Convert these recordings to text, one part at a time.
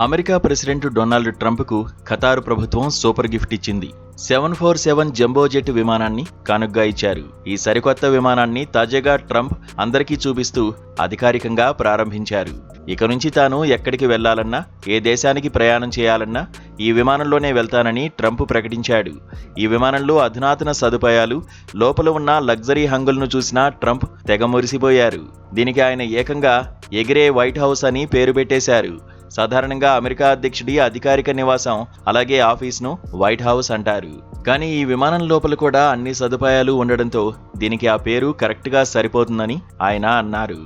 America president Donald ట్రంప్కు ఖతారు ప్రభుత్వం super gift ఇచ్చింది. 747 jumbo jet విమానాన్ని కానుగ్గా ఇచ్చారు. ఈ సరికొత్త విమానాన్ని తాజాగా ట్రంప్ అందరికీ చూపిస్తూ అధికారికంగా ప్రారంభించారు. ఇక నుంచి తాను ఎక్కడికి వెళ్లాలన్నా, ఏ దేశానికి ప్రయాణం చేయాలన్నా ఈ విమానంలోనే వెళ్తానని ట్రంప్ ప్రకటించాడు. ఈ విమానంలో అధునాతన సదుపాయాలు, లోపల ఉన్న లగ్జరీ హంగులను చూసిన ట్రంప్ తెగ మురిసిపోయారు. దీనికి ఆయన ఏకంగా ఎగిరే వైట్ హౌస్ అని పేరు పెట్టేశారు. సాధారణంగా అమెరికా అధ్యక్షుడి అధికారిక నివాసం, అలాగే ఆఫీస్ను వైట్ హౌస్ అంటారు. కానీ ఈ విమానం లోపల కూడా అన్ని సదుపాయాలు ఉండడంతో దీనికి ఆ పేరు కరెక్ట్గా సరిపోతుందని ఆయన అన్నారు.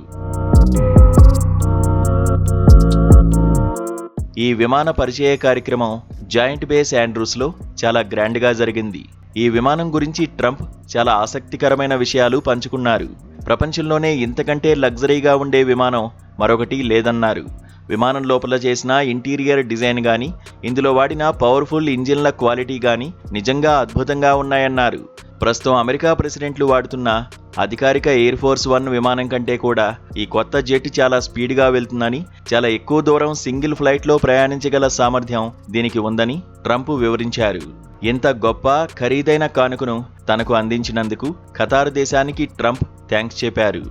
ఈ విమాన పరిచయ కార్యక్రమం జాయింట్ బేస్ ఆండ్రూస్లో చాలా గ్రాండ్గా జరిగింది. ఈ విమానం గురించి ట్రంప్ చాలా ఆసక్తికరమైన విషయాలు పంచుకున్నారు. ప్రపంచంలోనే ఇంతకంటే లగ్జరీగా ఉండే విమానం మరొకటి లేదన్నారు. విమానం లోపల చేసిన ఇంటీరియర్ డిజైన్ గానీ, ఇందులో వాడిన పవర్ఫుల్ ఇంజిన్ల క్వాలిటీ గానీ నిజంగా అద్భుతంగా ఉన్నాయన్నారు. ప్రస్తుతం అమెరికా ప్రెసిడెంట్లు వాడుతున్న అధికారిక ఎయిర్ ఫోర్స్ 1 విమానం కంటే కూడా ఈ కొత్త జెట్ చాలా స్పీడ్గా వెళ్తుందని, చాలా ఎక్కువ దూరం సింగిల్ ఫ్లైట్లో ప్రయాణించగల సామర్థ్యం దీనికి ఉందని ట్రంప్ వివరించారు. ఇంత గొప్ప, ఖరీదైన కానుకను తనకు అందించినందుకు ఖతార్ దేశానికి ట్రంప్ థ్యాంక్స్ చెప్పారు.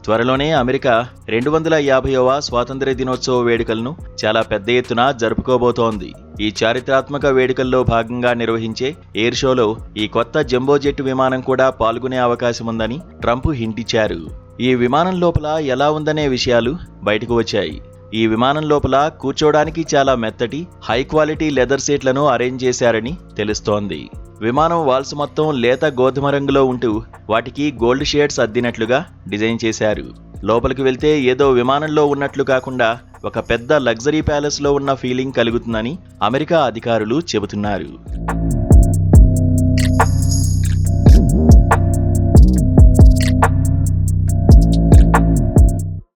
త్వరలోనే అమెరికా 250వ స్వాతంత్ర్య దినోత్సవ వేడుకలను చాలా పెద్ద ఎత్తున జరుపుకోబోతోంది. ఈ చారిత్రాత్మక వేడుకల్లో భాగంగా నిర్వహించే ఎయిర్ షోలో ఈ కొత్త జంబో జెట్ విమానం కూడా పాల్గొనే అవకాశం ఉందని ట్రంప్ హింటిచ్చారు. ఈ విమానం లోపల ఎలా ఉందనే విషయాలు బయటకు వచ్చాయి. ఈ విమానం లోపల కూర్చోడానికి చాలా మెత్తటి, హై క్వాలిటీ లెదర్ సీట్లను అరేంజ్ చేశారని తెలుస్తోంది. విమానం వాల్స్ మొత్తం లేత గోధుమ రంగులో ఉంటూ వాటికి గోల్డ్ షేడ్స్ అద్దినట్లుగా డిజైన్ చేశారు. లోపలికి వెళ్తే ఏదో విమానంలో ఉన్నట్లు కాకుండా ఒక పెద్ద లగ్జరీ ప్యాలెస్లో ఉన్న ఫీలింగ్ కలుగుతుందని అమెరికా అధికారులు చెబుతున్నారు.